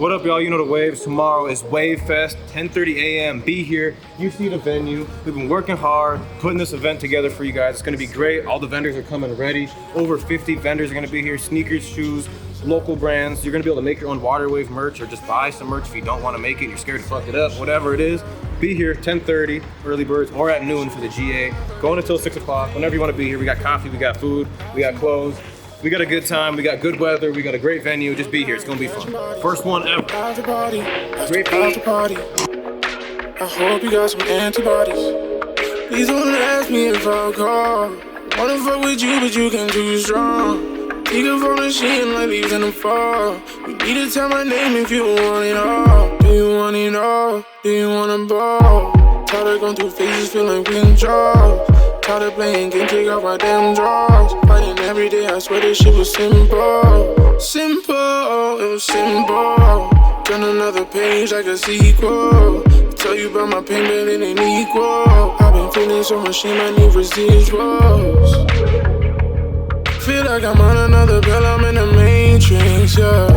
What up, y'all? You know the waves. Tomorrow is Wave Fest, 10:30 a.m. Be here. You see the venue. We've been working hard, putting this event together for you guys. It's gonna be great. All the vendors are coming ready. Over 50 vendors are gonna be here. Sneakers, shoes, local brands. You're gonna be able to make your own Water Wave merch or just buy some merch if you don't wanna make it. You're scared to fuck it up, whatever it is. Be here, 10:30, early birds, or at noon for the GA. Going until 6 o'clock. Whenever you wanna be here. We got coffee, we got food, we got clothes. We got a good time, we got good weather, we got a great venue. Just be here, it's gonna be fun. First one ever. Great party. I hope you got some antibodies. Please don't ask me if I'll call. Wanna fuck with you, but you can too strong. Take it from the sheen like leaves in the fall. You need to tell my name if you want it all. Do you want it all? Do you wanna ball? Tired of going through phases, feeling green jobs. Tired of playing game, take off my damn drawers. Fighting every day, I swear this shit was simple. Simple, it was simple. Turn another page like a sequel. Tell you about my pain, but it ain't equal. I've been feeling so much shame, I need residuals. Feel like I'm on another pill, I'm in the matrix, yeah.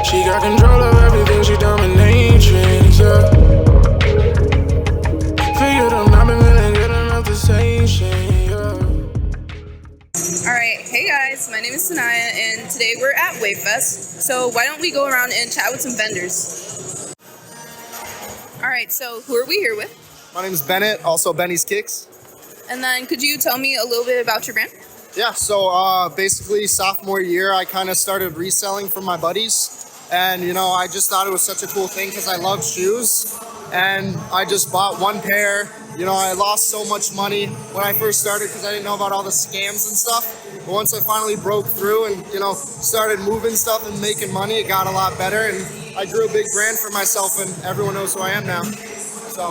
She got control of everything, she dominatrix, yeah. Figured I'm not been feeling good enough to say shit, yeah. Alright, hey guys, my name is Sanaya, and today we're at Wave Fest. So why don't we go around and chat with some vendors? Alright, so who are we here with? My name is Bennett, also Benny's Kicks. And then could you tell me a little bit about your brand? Yeah, so basically sophomore year, I kind of started reselling from my buddies. And, you know, I just thought it was such a cool thing because I love shoes. And I just bought one pair. You know, I lost so much money when I first started because I didn't know about all the scams and stuff. But once I finally broke through and, you know, started moving stuff and making money, it got a lot better. And I grew a big brand for myself, and everyone knows who I am now. So.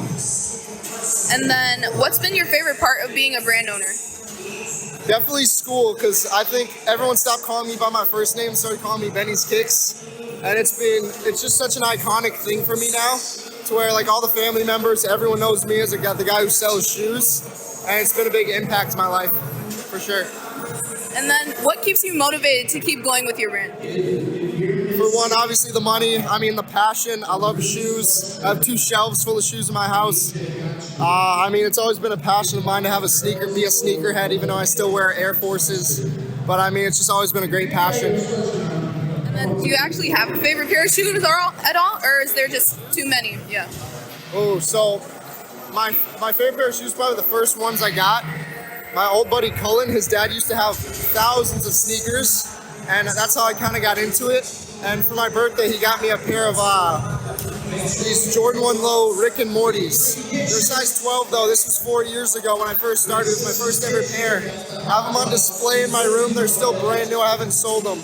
And then what's been your favorite part of being a brand owner? Definitely school, because I think everyone stopped calling me by my first name and started calling me Benny's Kicks. And it's just such an iconic thing for me now, to where like all the family members, everyone knows me as the guy who sells shoes. And it's been a big impact to my life, for sure. And then what keeps you motivated to keep going with your brand? For one, obviously the money, the passion. I love shoes. I have 2 shelves full of shoes in my house. It's always been a passion of mine to have be a sneakerhead, even though I still wear Air Forces. But it's just always been a great passion. And then do you actually have a favorite pair of shoes at all, or is there just too many? Yeah. Oh, so my favorite pair of shoes, probably the first ones I got. My old buddy Cullen, his dad used to have thousands of sneakers, and that's how I kind of got into it. And for my birthday, he got me a pair of these Jordan 1 Low Rick and Morty's. They're size 12 though. This was 4 years ago when I first started. It was my first ever pair. I have them on display in my room. They're still brand new. I haven't sold them.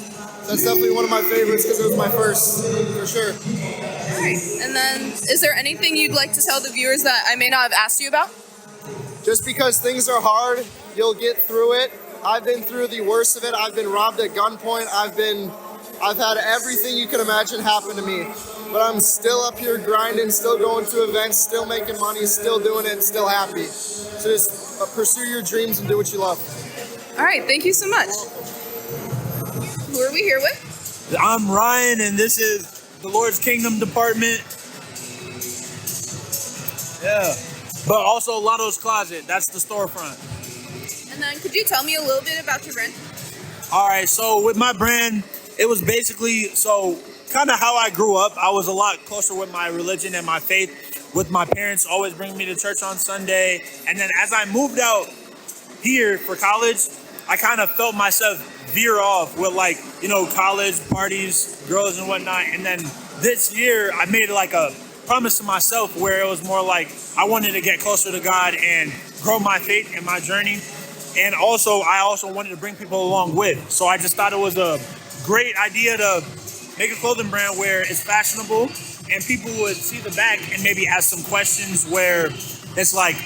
That's definitely one of my favorites because it was my first, for sure. Alright, and then is there anything you'd like to tell the viewers that I may not have asked you about? Just because things are hard, you'll get through it. I've been through the worst of it. I've been robbed at gunpoint. I've had everything you can imagine happen to me. But I'm still up here grinding, still going to events, still making money, still doing it, and still happy. So just pursue your dreams and do what you love. All right, thank you so much. Who are we here with? I'm Ryan, and this is the Lord's Kingdom Department. Yeah. But also Lotto's Closet, that's the storefront. And then could you tell me a little bit about your brand? All right, so with my brand, it was basically, kind of how I grew up. I was a lot closer with my religion and my faith, with my parents always bringing me to church on Sunday. And then as I moved out here for college, I kind of felt myself veer off with college parties, girls and whatnot. And then this year I made like a promise to myself where it was more like I wanted to get closer to God and grow my faith and my journey. And I also wanted to bring people along with. So I just thought it was a great idea to make a clothing brand where it's fashionable and people would see the back and maybe ask some questions where it's like,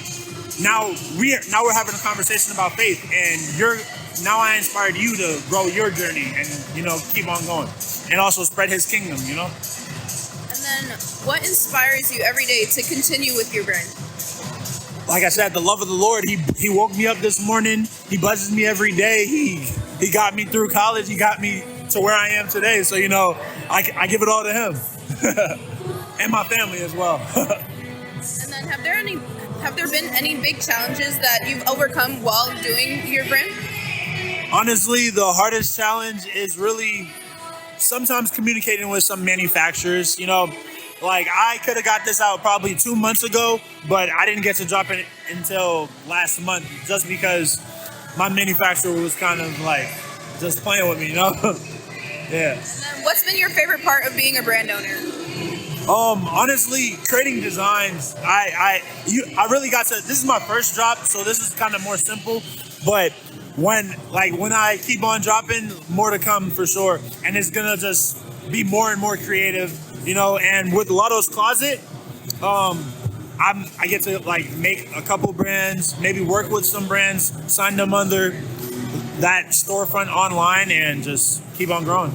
now we're having a conversation about faith, and now I inspired you to grow your journey and, keep on going and also spread his kingdom, And then what inspires you every day to continue with your brand? Like I said, the love of the Lord, he woke me up this morning. He buzzes me every day. He got me through college. He got me to where I am today. So, you know, I give it all to him and my family as well. And then have there been any big challenges that you've overcome while doing your brand? Honestly, the hardest challenge is really sometimes communicating with some manufacturers. You know, like I could have got this out probably 2 months ago, but I didn't get to drop it until last month just because my manufacturer was kind of like just playing with me, you know? Yeah. And then what's been your favorite part of being a brand owner? Honestly, creating designs. I really got to. This is my first drop, so this is kind of more simple. But when I keep on dropping, more to come for sure, and it's gonna just be more and more creative, you know. And with Lotto's Closet, I get to like make a couple brands, maybe work with some brands, sign them under that storefront online, and just keep on growing.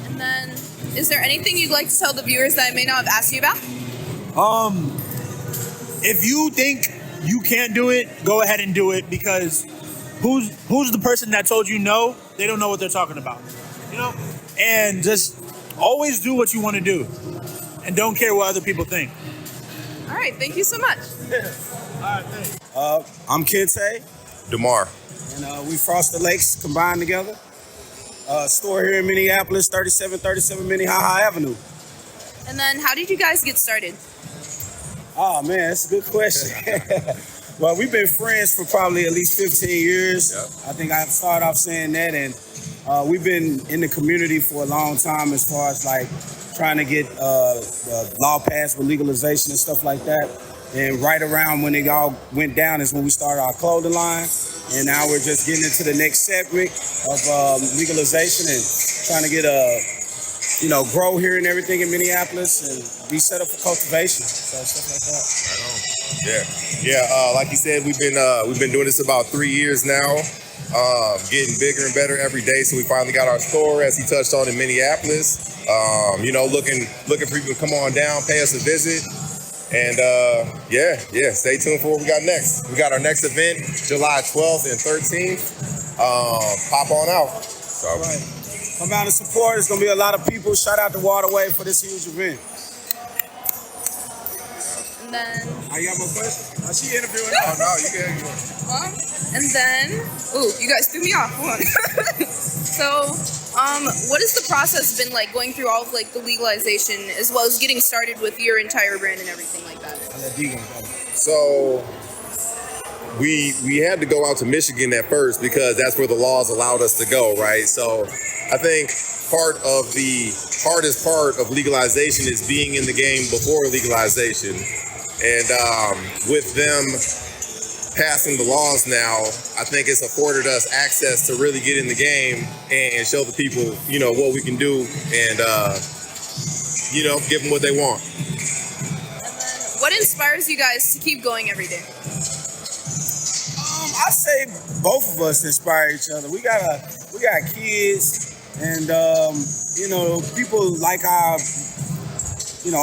And then, is there anything you'd like to tell the viewers that I may not have asked you about? If you think you can't do it, go ahead and do it, because who's the person that told you no? They don't know what they're talking about, you know? And just always do what you want to do and don't care what other people think. All right, thank you so much. All right, thanks. I'm Kente, DeMar. and we Frost the Lakes combined together. Store here in Minneapolis, 3737 Minnehaha Avenue. And then, how did you guys get started? Oh man, that's a good question. Well, we've been friends for probably at least 15 years. Yep. I think I started off saying that, and we've been in the community for a long time as far as like trying to get the law passed with legalization and stuff like that. And right around when it all went down is when we started our clothing line. And now we're just getting into the next segment of legalization and trying to get grow here and everything in Minneapolis and be set up for cultivation. So stuff like that. Yeah. Like you said, we've been doing this about 3 years now. Getting bigger and better every day. So we finally got our store, as he touched on, in Minneapolis. Looking for people to come on down, pay us a visit. And stay tuned for what we got next. We got our next event, July 12th and 13th. Pop on out. So, All right. Come out and support. There's going to be a lot of people. Shout out to Waterway for this huge event. And then, You got more questions? She interviewing oh no, you can. and then, you guys threw me off. Hold on. So, what has the process been like going through all of like the legalization as well as getting started with your entire brand and everything like that? So we had to go out to Michigan at first because that's where the laws allowed us to go, right? So I think part of the hardest part of legalization is being in the game before legalization. And with them passing the laws now, I think it's afforded us access to really get in the game and show the people, what we can do and, give them what they want. What inspires you guys to keep going every day? I say both of us inspire each other. We got kids, and people like our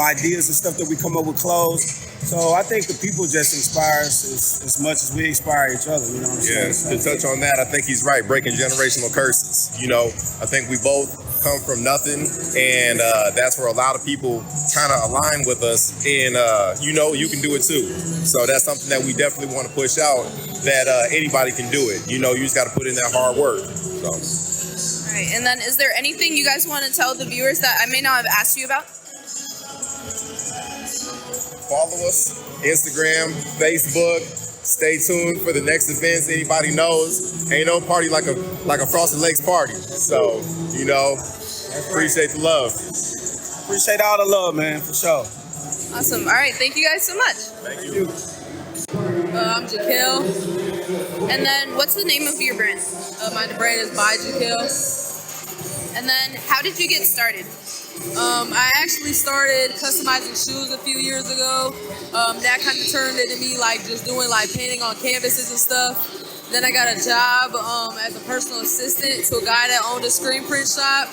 ideas and stuff that we come up with clothes. So I think the people just inspire us as much as we inspire each other. You know what I'm saying? To touch on that, I think he's right. Breaking generational curses. I think we both come from nothing, and that's where a lot of people kind of align with us. And you can do it too. So that's something that we definitely want to push out. That anybody can do it. You just got to put in that hard work. So. All right, and then is there anything you guys want to tell the viewers that I may not have asked you about? Follow us, Instagram, Facebook. Stay tuned for the next events. Anybody knows, ain't no party like a Frosted Lakes party. So, appreciate the love. Appreciate all the love, man, for sure. Awesome. All right, thank you guys so much. Thank you. I'm Jaquil. And then what's the name of your brand? My brand is by Jaquil. And then how did you get started? I actually started customizing shoes a few years ago. That kind of turned into me just doing painting on canvases and stuff. Then I got a job as a personal assistant to a guy that owned a screen print shop.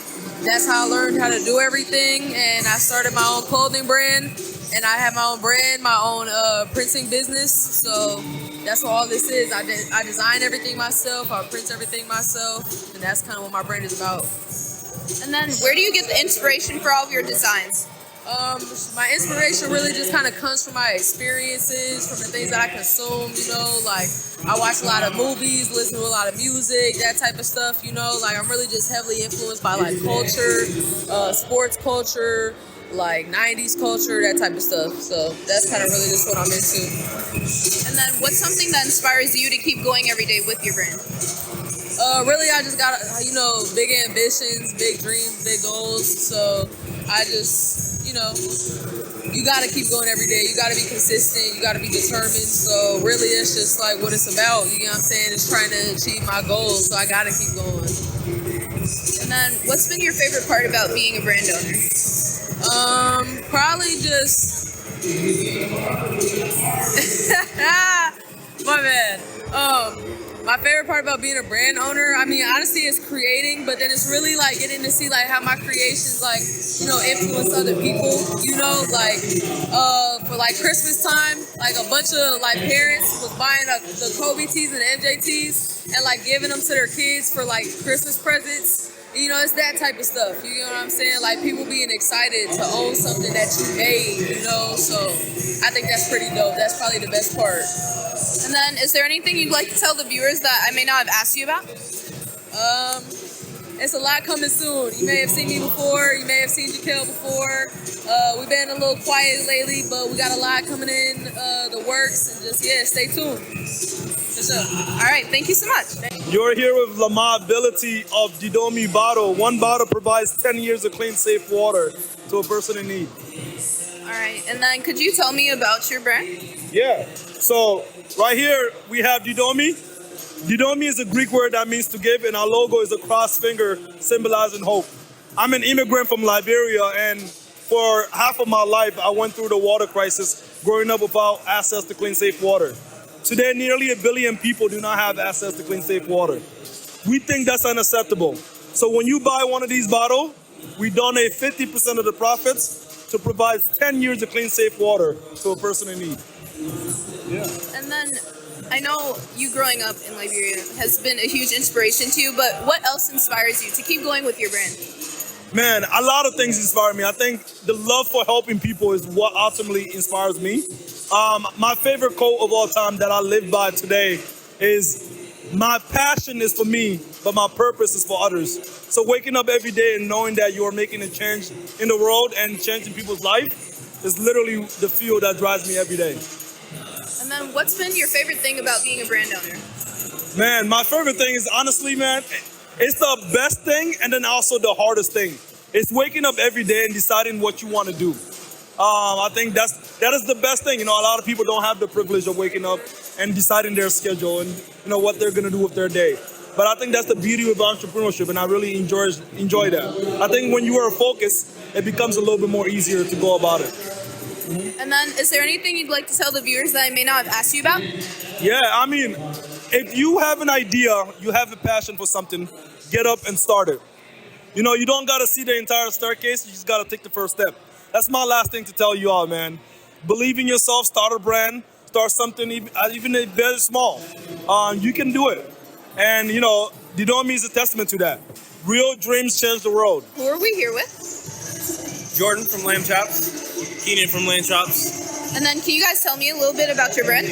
That's how I learned how to do everything, and I started my own clothing brand. And I have my own brand, my own printing business. So that's what all this is. I design everything myself. I print everything myself, and that's kind of what my brand is about. And then where do you get the inspiration for all of your designs? My inspiration really just kind of comes from my experiences, from the things that I consume, you know, like I watch a lot of movies, listen to a lot of music, that type of stuff, you know, like I'm really just heavily influenced by like culture, sports culture, like 90s culture, that type of stuff. So that's kind of really just what I'm into. And then what's something that inspires you to keep going every day with your brand? Really, I just got, you know, big ambitions, big dreams, big goals. So I just, you know, you got to keep going every day. You got to be consistent. You got to be determined. So really, it's just like what it's about. You know what I'm saying? It's trying to achieve my goals. So I got to keep going. And then what's been your favorite part about being a brand owner? Probably just, my bad. My favorite part about being a brand owner, I mean, honestly, it's creating, but then it's really like getting to see like how my creations like, you know, influence other people, you know, like for like Christmas time, like a bunch of like parents was buying the Kobe tees and MJ tees and like giving them to their kids for like Christmas presents. You know, it's that type of stuff. You know what I'm saying? Like people being excited to own something that you made, you know? So I think that's pretty dope. That's probably the best part. And then is there anything you'd like to tell the viewers that I may not have asked you about? It's a lot coming soon. You may have seen me before. You may have seen Jaquel before. We've been a little quiet lately, but we got a lot coming in the works. And just, yeah, stay tuned. For sure. All right. Thank you so much. You're here with ability of Didomi bottle. One bottle provides 10 years of clean, safe water to a person in need. All right. And then could you tell me about your brand? Yeah. So right here we have Didomi. Didomi is a Greek word that means to give, and our logo is a cross finger symbolizing hope. I'm an immigrant from Liberia, and for half of my life, I went through the water crisis growing up without access to clean, safe water. Today, nearly 1 billion people do not have access to clean, safe water. We think that's unacceptable. So when you buy one of these bottles, we donate 50% of the profits to provide 10 years of clean, safe water to a person in need. Yeah. And then I know you growing up in Liberia has been a huge inspiration to you, but what else inspires you to keep going with your brand? Man, a lot of things inspire me. I think the love for helping people is what ultimately inspires me. My favorite quote of all time that I live by today is, my passion is for me, but my purpose is for others. So waking up every day and knowing that you are making a change in the world and changing people's life is literally the fuel that drives me every day. And then what's been your favorite thing about being a brand owner? Man, my favorite thing is honestly, man, it's the best thing and then also the hardest thing. It's waking up every day and deciding what you want to do. I think that is the best thing. You know, a lot of people don't have the privilege of waking up and deciding their schedule and, you know, what they're going to do with their day. But I think that's the beauty of entrepreneurship, and I really enjoy that. I think when you are focused, it becomes a little bit more easier to go about it. And then is there anything you'd like to tell the viewers that I may not have asked you about? Yeah, I mean, if you have an idea, you have a passion for something, get up and start it. You know, you don't got to see the entire staircase, you just got to take the first step. That's my last thing to tell you all, man. Believe in yourself, start a brand, start something even if very small. You can do it. And, you know, Didomi is a testament to that. Real dreams change the world. Who are we here with? Jordan from Lamb Chops. Keenan from Lamb Chops. And then can you guys tell me a little bit about your brand?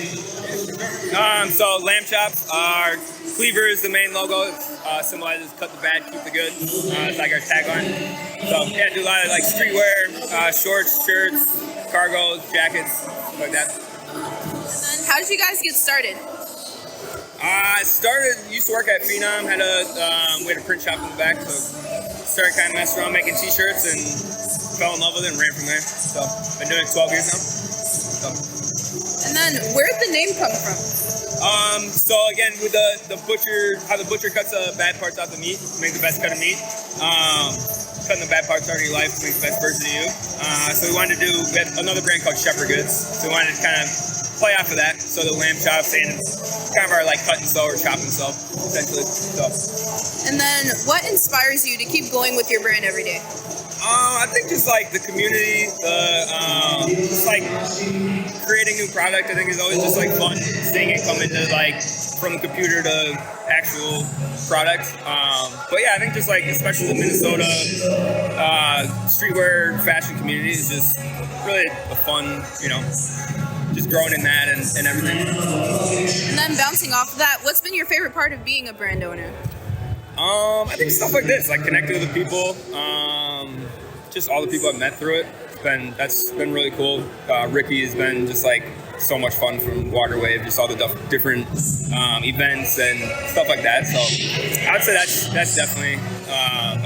So Lamb Chops, our cleaver is the main logo. Symbolizes cut the bad, keep the good. It's like our tagline. So yeah, do a lot of like streetwear, shorts, shirts, cargos, jackets, stuff like that. And then how did you guys get started? Used to work at Phenom, we had a print shop in the back, so started kind of messing around making t-shirts and fell in love with it and ran from there. So been doing it 12 years now. And then where did the name come from? So again, with the butcher, how the butcher cuts the bad parts out the meat, make the best cut of meat. Cutting the bad parts out of your life to make the best version of you. So we had another brand called Shepherd Goods. So we wanted to kind of play off of that. So the lamb chops and kind of our like cut and sew or chop and sew, essentially. So. And then what inspires you to keep going with your brand every day? I think just like the community, just like creating new product. I think is always just like fun seeing it come into like from the computer to actual product. But yeah, I think just like, especially the Minnesota streetwear fashion community is just really a fun, just growing in that and everything. And then bouncing off of that, what's been your favorite part of being a brand owner? I think stuff like this, like connecting with the people, just all the people I've met through it. That's been really cool. Ricky has been just like so much fun from Waterwave, just all the different events and stuff like that. So I would say that's definitely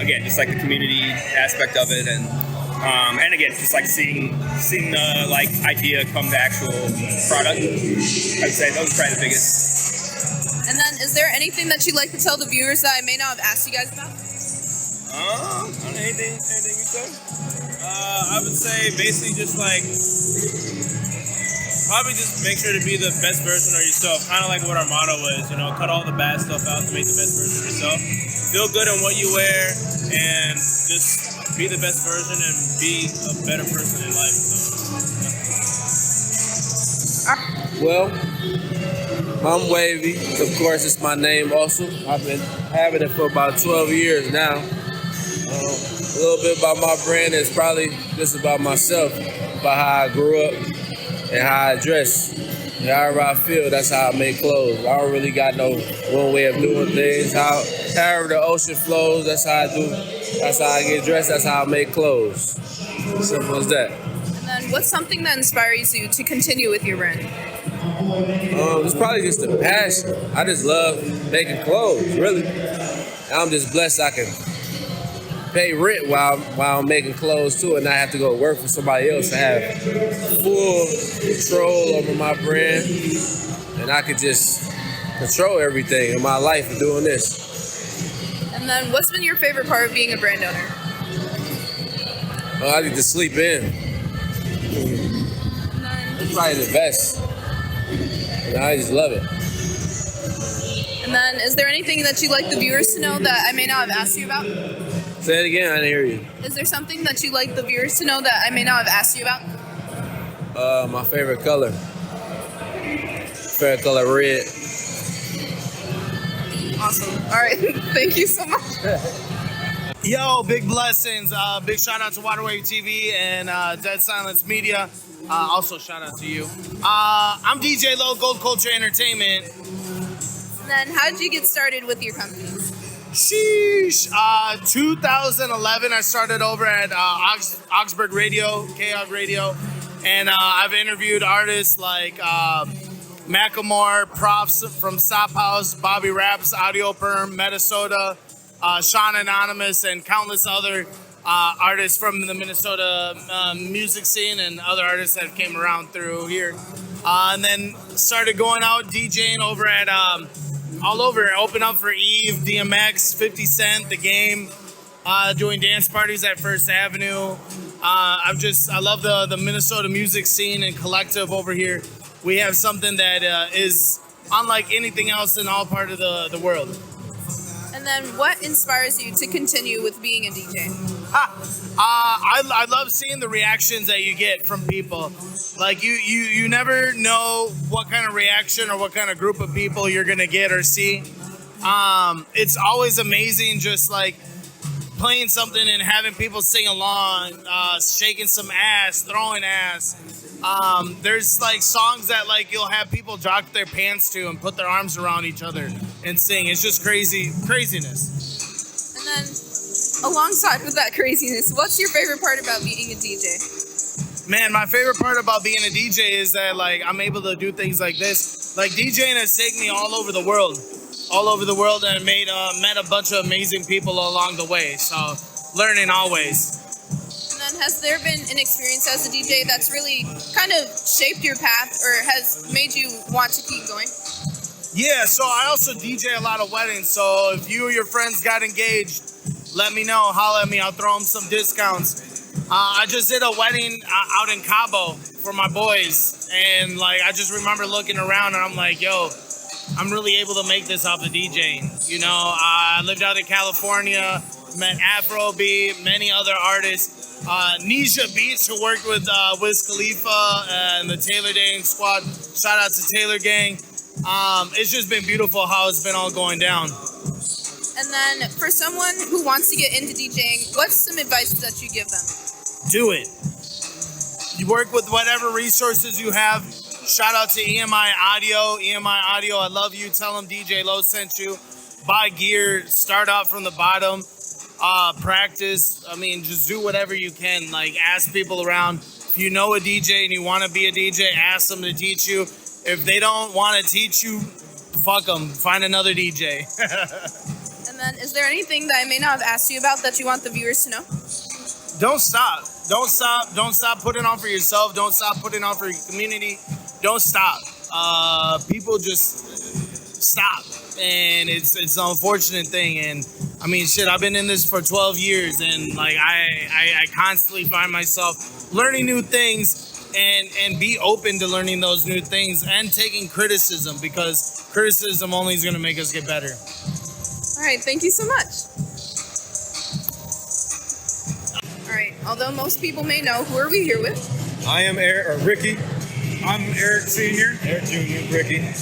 again just like the community aspect of it, and again just like seeing the like idea come to actual product. I'd say those are probably the biggest. And then, is there anything that you'd like to tell the viewers that I may not have asked you guys about? Anything you said? I would say basically just like probably just make sure to be the best version of yourself. Kind of like what our motto is, cut all the bad stuff out to make the best version of yourself. Feel good in what you wear and just be the best version and be a better person in life. Well, I'm Wavy. Of course, it's my name also. I've been having it for about 12 years now. A little bit about my brand is probably just about myself, about how I grew up and how I dress. And however I feel, that's how I make clothes. I don't really got no one way of doing things. However the ocean flows, that's how I do. That's how I get dressed. That's how I make clothes. Simple as that. And then, what's something that inspires you to continue with your brand? It's probably just the passion. I just love making clothes, really. I'm just blessed I can pay rent while I'm making clothes too, and not have to go work for somebody else. To have full control over my brand, and I could just control everything in my life of doing this. And then, what's been your favorite part of being a brand owner? I get to sleep in. It's probably the best. And I just love it. And then, is there anything that you'd like the viewers to know that I may not have asked you about? Say it again, I didn't hear you. Is there something that you'd like the viewers to know that I may not have asked you about? My favorite color. Favorite color, red. Awesome. All right. Thank you so much. Yo, big blessings. Big shout out to Waterwave TV and Dead Silence Media. Also, shout out to you. I'm DJ Low, Gold Culture Entertainment. And then, how did you get started with your company? Sheesh. 2011, I started over at Augsburg Radio, KOG Radio. And I've interviewed artists like Macklemore, Profs from Sop House, Bobby Raps, Audio Perm, Metasota, Sean Anonymous, and countless other artists from the Minnesota music scene and other artists that came around through here. And then started going out DJing over at all over. Open up for Eve, DMX, 50 Cent, The Game, doing dance parties at First Avenue. I love the Minnesota music scene and collective over here. We have something that is unlike anything else in all part of the world. And then, what inspires you to continue with being a DJ? I love seeing the reactions that you get from people. Like you never know what kind of reaction or what kind of group of people you're gonna get or see. It's always amazing, just like playing something and having people sing along, shaking some ass, throwing ass. There's like songs that like you'll have people drop their pants to and put their arms around each other and sing. It's just craziness. And then, alongside with that craziness, what's your favorite part about being a DJ? Man, my favorite part about being a DJ is that like I'm able to do things like this. Like DJing has taken me all over the world, and met a bunch of amazing people along the way. So learning always. And then, has there been an experience as a DJ that's really kind of shaped your path or has made you want to keep going? Yeah, so I also DJ a lot of weddings. So if you or your friends got engaged, let me know. Holla at me. I'll throw them some discounts. I just did a wedding out in Cabo for my boys. And like, I just remember looking around and I'm like, yo, I'm really able to make this off of DJing. You know, I lived out in California, met Afrobeat, many other artists. Nisha Beats, who worked with Wiz Khalifa and the Taylor Gang Squad. Shout out to Taylor Gang. It's just been beautiful how it's been all going down. And then for someone who wants to get into DJing, what's some advice that you give them? Do it. You work with whatever resources you have. Shout out to EMI Audio. EMI Audio, I love you. Tell them DJ Low sent you. Buy gear. Start out from the bottom. Practice. I mean, just do whatever you can. Like, ask people around. If you know a DJ and you want to be a DJ, ask them to teach you. If they don't want to teach you, fuck them. Find another DJ. And then is there anything that I may not have asked you about that you want the viewers to know? Don't stop. Don't stop. Don't stop putting on for yourself. Don't stop putting on for your community. Don't stop. People just stop. And it's an unfortunate thing. And I mean, shit, I've been in this for 12 years and like I constantly find myself learning new things and be open to learning those new things and taking criticism, because criticism only is going to make us get better. All right, thank you so much. All right, although most people may know, who are we here with? I am Ricky. I'm Eric Sr. Eric Jr., Ricky. And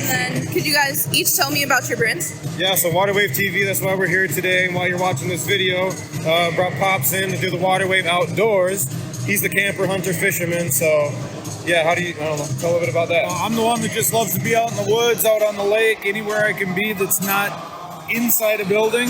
then could you guys each tell me about your brands? Yeah, so Waterwave TV, that's why we're here today. And while you're watching this video, brought Pops in to do the Waterwave outdoors. He's the camper, hunter, fisherman, so yeah, I don't know, tell a little bit about that. I'm the one that just loves to be out in the woods, out on the lake, anywhere I can be that's not inside a building.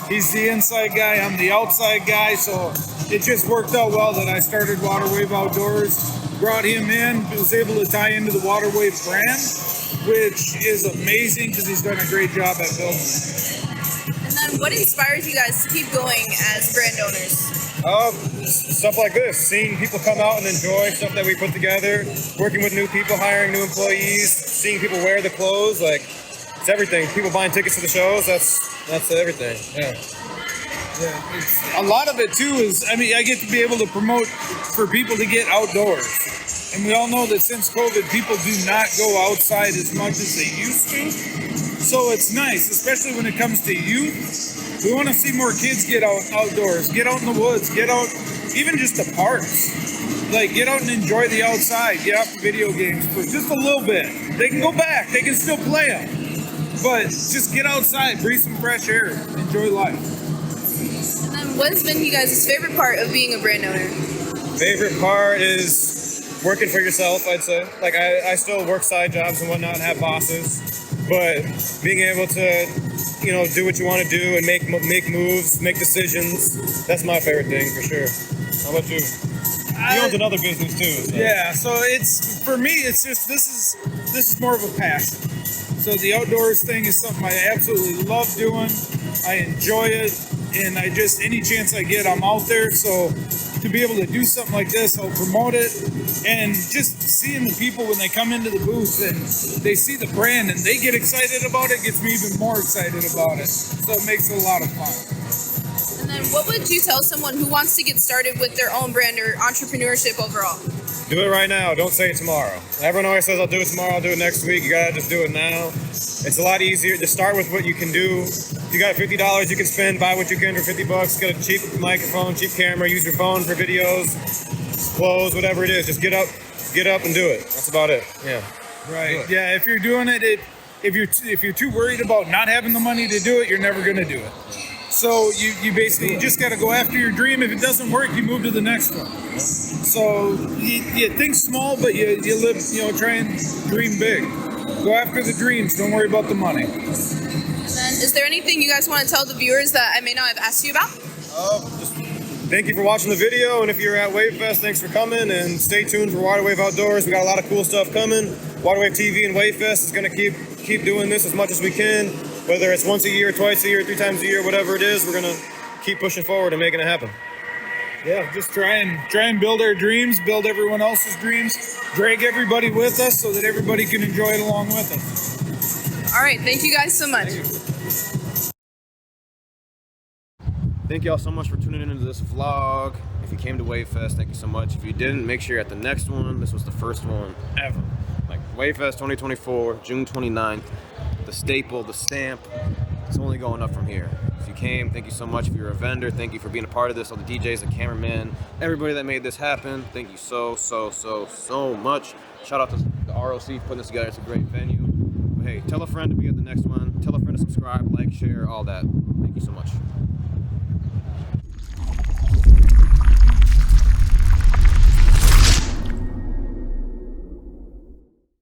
He's the inside guy, I'm the outside guy, so it just worked out well that I started Waterwave Outdoors, brought him in, was able to tie into the Waterwave brand, which is amazing because he's done a great job at building it. And then what inspires you guys to keep going as brand owners? Stuff like this, seeing people come out and enjoy stuff that we put together, working with new people, hiring new employees, seeing people wear the clothes, like it's everything. People buying tickets to the shows, that's everything. Yeah. Yeah, it's, a lot of it too is, I mean, I get to be able to promote for people to get outdoors. And we all know that since COVID, people do not go outside as much as they used to. So it's nice, especially when it comes to youth. We want to see more kids get outdoors, get out in the woods, get out, even just the parks. Like, get out and enjoy the outside, get off the video games for just a little bit. They can go back, they can still play them. But just get outside, breathe some fresh air, enjoy life. And then what has been you guys' favorite part of being a brand owner? Favorite part is working for yourself, I'd say. Like, I still work side jobs and whatnot and have bosses, but being able to, you know, do what you want to do and make moves, make decisions, that's my favorite thing for sure. How about you? He owns another business too. So. Yeah, so it's, for me, it's just, this is more of a passion. So the outdoors thing is something I absolutely love doing. I enjoy it, and I just, any chance I get, I'm out there. So to be able to do something like this, I'll promote it, and just seeing the people when they come into the booth and they see the brand and they get excited about it gets me even more excited about it. So it makes it a lot of fun. And then what would you tell someone who wants to get started with their own brand or entrepreneurship overall? Do it right now. Don't say it tomorrow. Everyone always says, I'll do it tomorrow, I'll do it next week. You gotta just do it now. It's a lot easier. Just start with what you can do. If you got $50 you can spend, buy what you can for $50. Get a cheap microphone, cheap camera, use your phone for videos, clothes, whatever it is. Just get up and do it. That's about it. Yeah. Right. Yeah, if you're doing it, if you're too worried about not having the money to do it, you're never gonna do it. So you basically just got to go after your dream. If it doesn't work, you move to the next one. So you think small, but you live, try and dream big. Go after the dreams. Don't worry about the money. And then is there anything you guys want to tell the viewers that I may not have asked you about? Just thank you for watching the video, and if you're at WaveFest, thanks for coming, and stay tuned for Waterwave Outdoors. We got a lot of cool stuff coming. Waterwave TV and WaveFest is going to keep doing this as much as we can. Whether it's once a year, twice a year, 3 times a year, whatever it is, we're gonna keep pushing forward and making it happen. Yeah, just try and build our dreams, build everyone else's dreams, drag everybody with us so that everybody can enjoy it along with us. All right, thank you guys so much. Thank you all so much for tuning into this vlog. If you came to WaveFest, thank you so much. If you didn't, make sure you're at the next one. This was the first one ever. Like WaveFest 2024, June 29th. The staple, the stamp, it's only going up from here. If you came, thank you so much. If you're a vendor, thank you for being a part of this. All the DJs, the cameramen, everybody that made this happen, thank you so much. Shout out to the ROC for putting this together. It's a great venue. But hey, tell a friend to be at the next one. Tell a friend to subscribe, like, share, all that. Thank you so much.